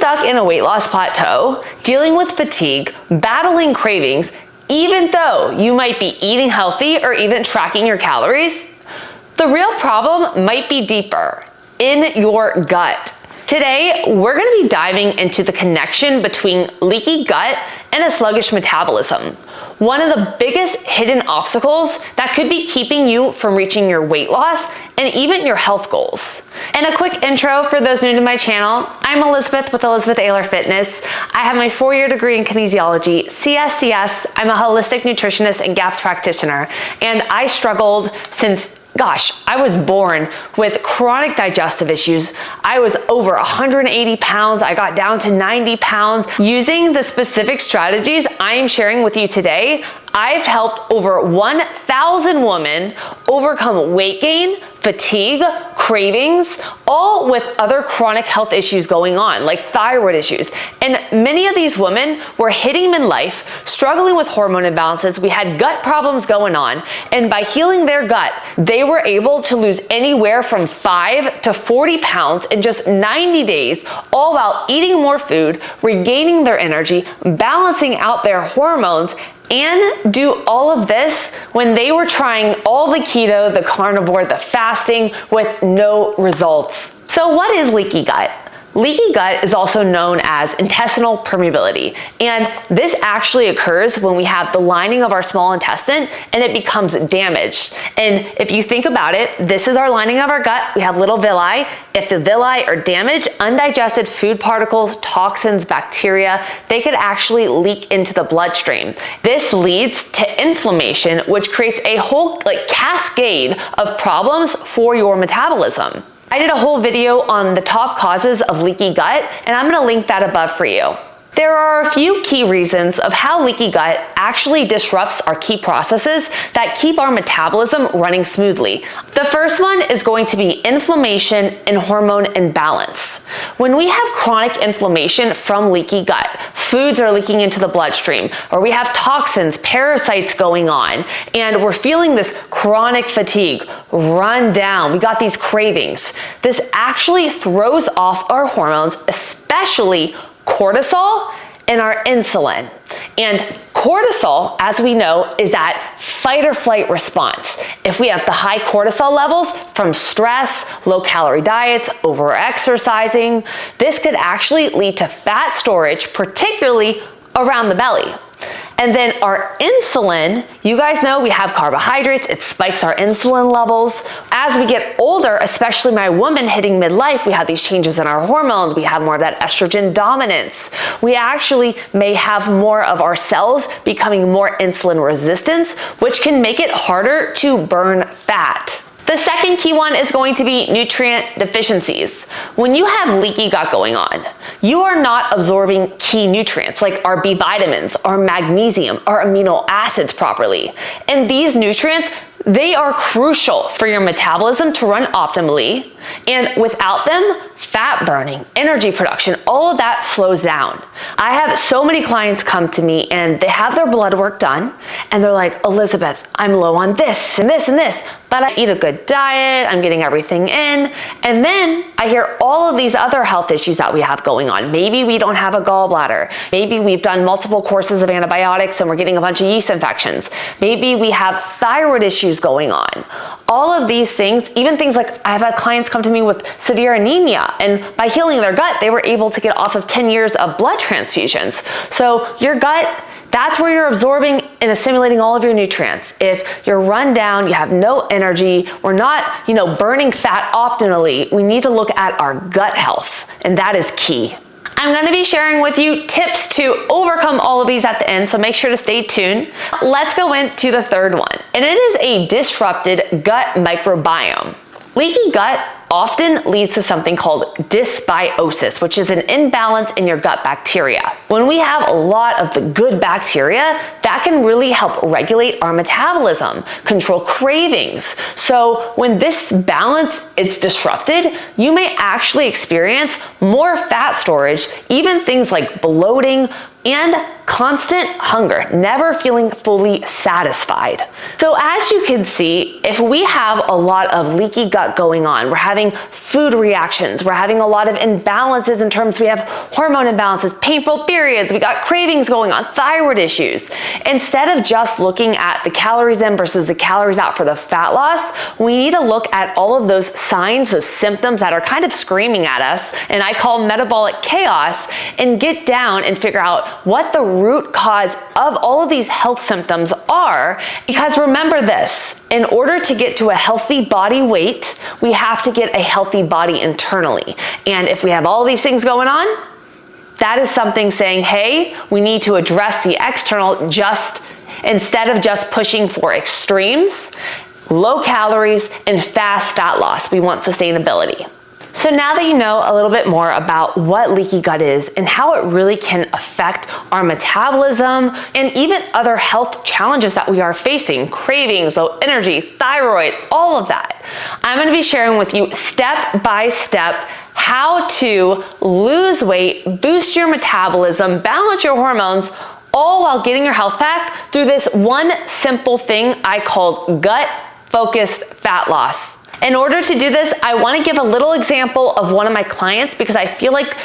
stuck in a weight loss plateau, dealing with fatigue, battling cravings, even though you might be eating healthy or even tracking your calories? The real problem might be deeper, in your gut. Today, we're going to be diving into the connection between leaky gut and a sluggish metabolism, one of the biggest hidden obstacles that could be keeping you from reaching your weight loss and even your health goals. And a quick intro for those new to my channel. I'm Elizabeth with Elizabeth Ayler Fitness. I have my 4-year degree in kinesiology, CSCS. I'm a holistic nutritionist and GAPS practitioner, and I struggled since I was born with chronic digestive issues. I was over 180 pounds. I got down to 90 pounds. Using the specific strategies I am sharing with you today, I've helped over 1,000 women overcome weight gain, fatigue, cravings, all with other chronic health issues going on, like thyroid issues. And many of these women were hitting midlife, struggling with hormone imbalances. We had gut problems going on. And by healing their gut, they were able to lose anywhere from 5 to 40 pounds in just 90 days, all while eating more food, regaining their energy, balancing out their hormones, and do all of this when they were trying all the keto, the carnivore, the fasting with no results. So what is leaky gut? Leaky gut is also known as intestinal permeability, and this actually occurs when we have the lining of our small intestine and it becomes damaged. And if you think about it, this is our lining of our gut. We have little villi. If the villi are damaged, undigested food particles, toxins, bacteria, they could actually leak into the bloodstream. This leads to inflammation, which creates a whole cascade of problems for your metabolism. I did a whole video on the top causes of leaky gut, and I'm gonna link that above for you. There are a few key reasons of how leaky gut actually disrupts our key processes that keep our metabolism running smoothly. The first one is going to be inflammation and hormone imbalance. When we have chronic inflammation from leaky gut, foods are leaking into the bloodstream, or we have toxins, parasites going on, and we're feeling this chronic fatigue, run down, we got these cravings. This actually throws off our hormones, especially cortisol and our insulin. And cortisol, as we know, is that fight or flight response. If we have the high cortisol levels from stress, low calorie diets, over exercising, this could actually lead to fat storage, particularly around the belly. And then our insulin, you guys know we have carbohydrates, it spikes our insulin levels. As we get older, especially my woman hitting midlife, we have these changes in our hormones, we have more of that estrogen dominance. We actually may have more of our cells becoming more insulin resistant, which can make it harder to burn fat. The second key one is going to be nutrient deficiencies. When you have leaky gut going on, you are not absorbing key nutrients like our B vitamins, our magnesium, our amino acids properly. And these nutrients, they are crucial for your metabolism to run optimally. And without them, fat burning, energy production, all of that slows down. I have so many clients come to me and they have their blood work done and they're like, Elizabeth, I'm low on this and this and this, but I eat a good diet, I'm getting everything in. And then I hear all of these other health issues that we have going on. Maybe we don't have a gallbladder. Maybe we've done multiple courses of antibiotics and we're getting a bunch of yeast infections. Maybe we have thyroid issues going on. All of these things, even things like I've had clients come to me with severe anemia, and by healing their gut, they were able to get off of 10 years of blood transfusions. So your gut, that's where you're absorbing and assimilating all of your nutrients. If you're run down, you have no energy, we're not, burning fat optimally, we need to look at our gut health, and that is key. I'm going to be sharing with you tips to overcome all of these at the end, so make sure to stay tuned. Let's go into the third one, and it is a disrupted gut microbiome. Leaky gut often leads to something called dysbiosis, which is an imbalance in your gut bacteria. When we have a lot of the good bacteria, that can really help regulate our metabolism, control cravings. So when this balance is disrupted, you may actually experience more fat storage, even things like bloating and constant hunger, never feeling fully satisfied. So as you can see, if we have a lot of leaky gut going on, we're having food reactions, we're having a lot of imbalances in terms, we have hormone imbalances, painful periods, we got cravings going on, thyroid issues. Instead of just looking at the calories in versus the calories out for the fat loss, we need to look at all of those signs, those symptoms that are kind of screaming at us, and I call metabolic chaos, and get down and figure out what the root cause of all of these health symptoms are. Because remember this, in order to get to a healthy body weight, we have to get a healthy body internally. And if we have all these things going on, that is something saying, hey, we need to address the external instead of just pushing for extremes, low calories, and fast fat loss. We want sustainability. So now that you know a little bit more about what leaky gut is and how it really can affect our metabolism and even other health challenges that we are facing, cravings, low energy, thyroid, all of that, I'm going to be sharing with you step by step how to lose weight, boost your metabolism, balance your hormones, all while getting your health back through this one simple thing I called gut-focused fat loss. In order to do this, I want to give a little example of one of my clients because I feel like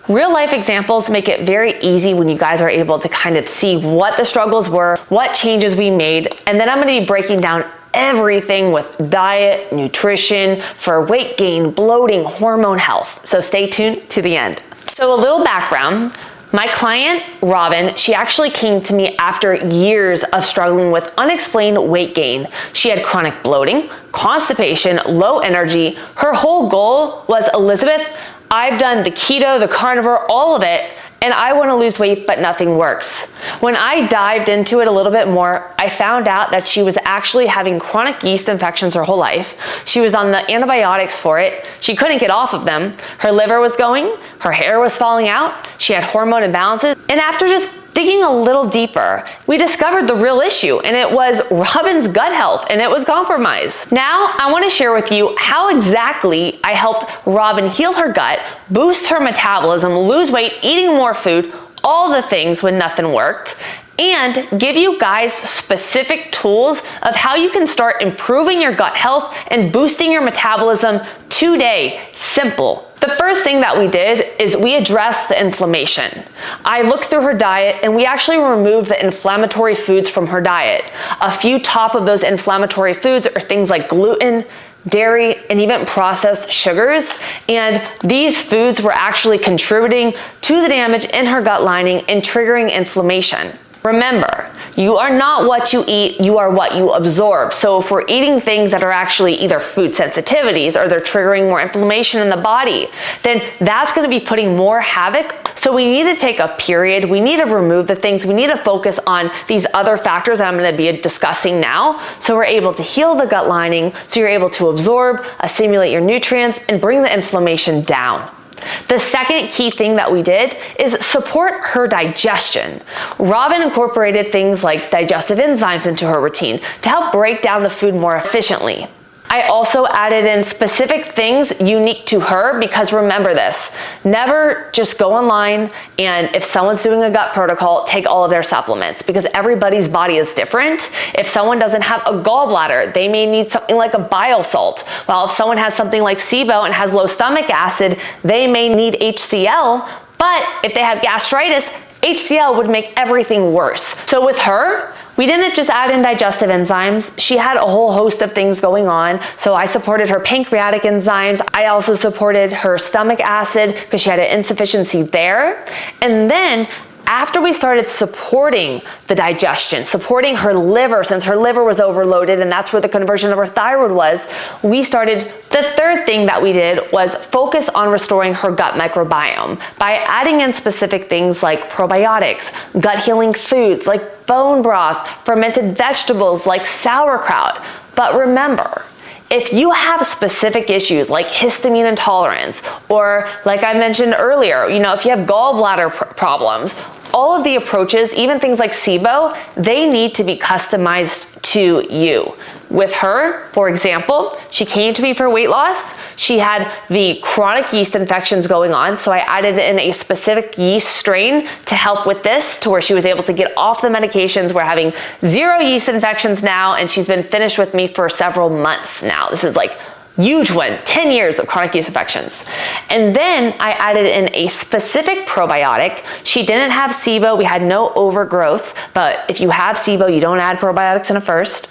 real life examples make it very easy when you guys are able to kind of see what the struggles were, what changes we made, and then I'm going to be breaking down everything with diet, nutrition, for weight gain, bloating, hormone health. So stay tuned to the end. So a little background. My client, Robin, she actually came to me after years of struggling with unexplained weight gain. She had chronic bloating, constipation, low energy. Her whole goal was, Elizabeth, I've done the keto, the carnivore, all of it, and I want to lose weight, but nothing works. When I dived into it a little bit more, I found out that she was actually having chronic yeast infections her whole life. She was on the antibiotics for it. She couldn't get off of them. Her liver was going, her hair was falling out, she had hormone imbalances, and after just digging a little deeper, we discovered the real issue, and it was Robin's gut health, and it was compromised. Now, I want to share with you how exactly I helped Robin heal her gut, boost her metabolism, lose weight, eating more food, all the things when nothing worked, and give you guys specific tools of how you can start improving your gut health and boosting your metabolism today. Simple. The first thing that we did is we addressed the inflammation. I looked through her diet and we actually removed the inflammatory foods from her diet. A few top of those inflammatory foods are things like gluten, dairy, and even processed sugars. And these foods were actually contributing to the damage in her gut lining and triggering inflammation. Remember, you are not what you eat, you are what you absorb. So if we're eating things that are actually either food sensitivities or they're triggering more inflammation in the body, then that's going to be putting more havoc. So we need to take a period, we need to remove the things, we need to focus on these other factors that I'm going to be discussing now, so we're able to heal the gut lining, so you're able to absorb, assimilate your nutrients, and bring the inflammation down. The second key thing that we did is support her digestion. Robin incorporated things like digestive enzymes into her routine to help break down the food more efficiently. I also added in specific things unique to her because remember this, never just go online and if someone's doing a gut protocol, take all of their supplements because everybody's body is different. If someone doesn't have a gallbladder, they may need something like a bile salt. While if someone has something like SIBO and has low stomach acid, they may need HCl, but if they have gastritis, HCl would make everything worse. So with her, we didn't just add in digestive enzymes. She had a whole host of things going on. So I supported her pancreatic enzymes. I also supported her stomach acid because she had an insufficiency there. And then after we started supporting the digestion, supporting her liver, since her liver was overloaded and that's where the conversion of her thyroid was, we started, the third thing that we did was focus on restoring her gut microbiome by adding in specific things like probiotics, gut healing foods like bone broth, fermented vegetables like sauerkraut. But remember, if you have specific issues like histamine intolerance, or like I mentioned earlier, if you have gallbladder problems, all of the approaches, even things like SIBO, they need to be customized to you. With her, for example, she came to me for weight loss. She had the chronic yeast infections going on, so I added in a specific yeast strain to help with this, to where she was able to get off the medications. We're having 0 yeast infections now, and she's been finished with me for several months now. This is like huge one, 10 years of chronic yeast infections. And then I added in a specific probiotic. She didn't have SIBO, we had no overgrowth, but if you have SIBO, you don't add probiotics in a first.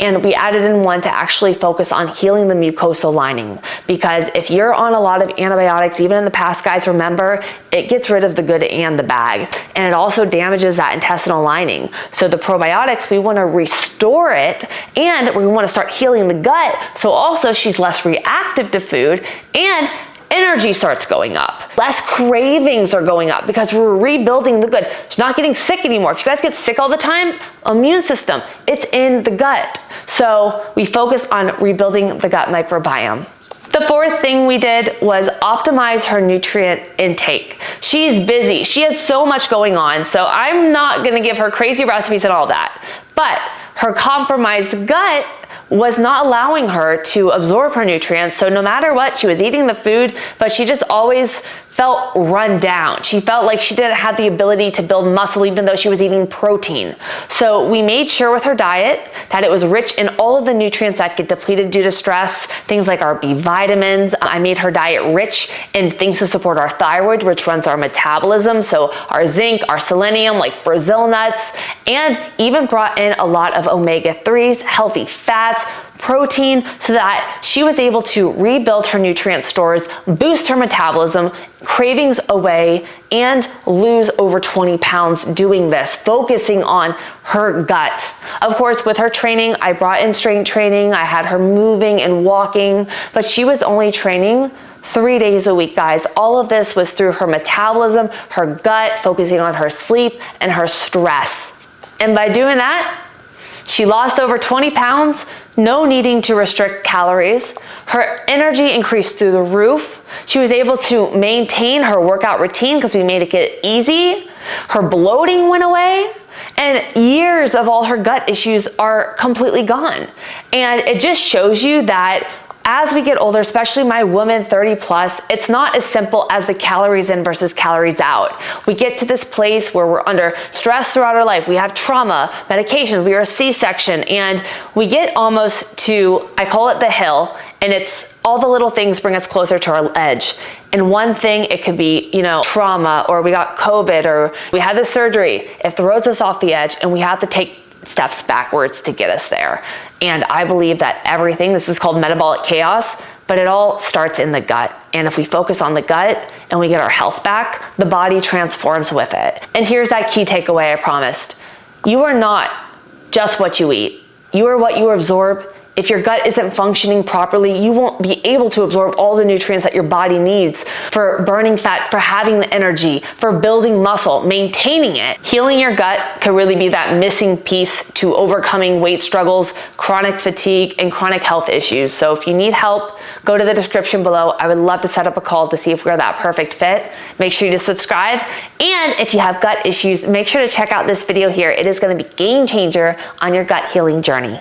And we added in one to actually focus on healing the mucosal lining. Because if you're on a lot of antibiotics, even in the past, guys, remember, it gets rid of the good and the bad. And it also damages that intestinal lining. So the probiotics, we wanna restore it, and we wanna start healing the gut. So also she's less reactive to food, and energy starts going up. Less cravings are going up because we're rebuilding the good. She's not getting sick anymore. If you guys get sick all the time, immune system, it's in the gut. So we focus on rebuilding the gut microbiome. The fourth thing we did was optimize her nutrient intake. She's busy. She has so much going on, so I'm not gonna give her crazy recipes and all that. But her compromised gut was not allowing her to absorb her nutrients. So no matter what, she was eating the food, but she just always felt run down. She felt like she didn't have the ability to build muscle even though she was eating protein. So we made sure with her diet that it was rich in all of the nutrients that get depleted due to stress, things like our B vitamins. I made her diet rich in things to support our thyroid, which runs our metabolism. So our zinc, our selenium, like Brazil nuts, and even brought in a lot of omega-3s, healthy fats, protein, so that she was able to rebuild her nutrient stores, boost her metabolism, cravings away, and lose over 20 pounds doing this, focusing on her gut. Of course, with her training, I brought in strength training, I had her moving and walking, but she was only training 3 days a week, guys. All of this was through her metabolism, her gut, focusing on her sleep and her stress. And by doing that, she lost over 20 pounds, no needing to restrict calories. Her energy increased through the roof. She was able to maintain her workout routine because we made it get easy. Her bloating went away, and years of all her gut issues are completely gone. And it just shows you that as we get older, especially my woman 30 plus, it's not as simple as the calories in versus calories out. We get to this place where we're under stress throughout our life. We have trauma, medications, we are a C-section, and we get almost to, I call it the hill, and it's all the little things bring us closer to our edge. And one thing, it could be, trauma, or we got COVID, or we had this surgery. It throws us off the edge, and we have to take steps backwards to get us there. And I believe that everything, this is called metabolic chaos, but it all starts in the gut. And if we focus on the gut and we get our health back, the body transforms with it. And here's that key takeaway I promised. You are not just what you eat. You are what you absorb. If your gut isn't functioning properly, you won't be able to absorb all the nutrients that your body needs for burning fat, for having the energy, for building muscle, maintaining it. Healing your gut could really be that missing piece to overcoming weight struggles, chronic fatigue, and chronic health issues. So if you need help, go to the description below. I would love to set up a call to see if we're that perfect fit. Make sure you subscribe. And if you have gut issues, make sure to check out this video here. It is going to be a game changer on your gut healing journey.